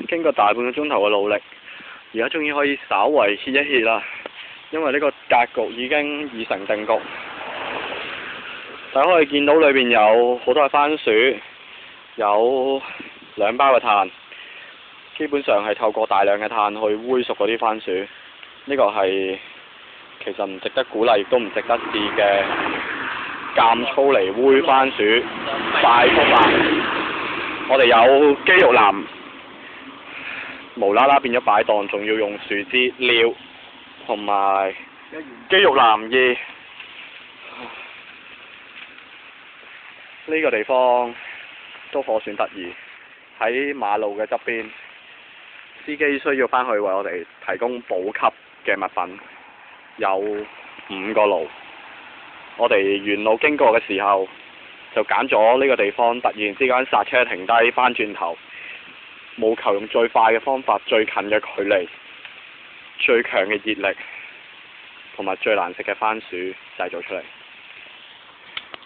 經過大半個鐘頭嘅努力，而家終於可以稍為歇一歇啦。因為呢個格局已經已成定局。大家可以見到裏邊有好多嘅番薯，有2包嘅炭，基本上係透過大量嘅炭去煨熟嗰啲番薯。呢個係其實唔值得鼓勵，亦都唔值得試嘅監粗嚟煨番薯快速啦！我哋有肌肉男無啦啦變咗擺檔，仲要用樹枝料同埋肌肉男2。呢個地方都可算得意，喺馬路嘅側邊，司機需要返去為我哋提供補給嘅物品，有5個爐。我哋沿路經過嘅時候，就揀咗呢個地方，突然之間剎車停低，返轉頭，務求用最快嘅方法、最近嘅距離、最強嘅熱力同埋最難食嘅番薯製造出嚟。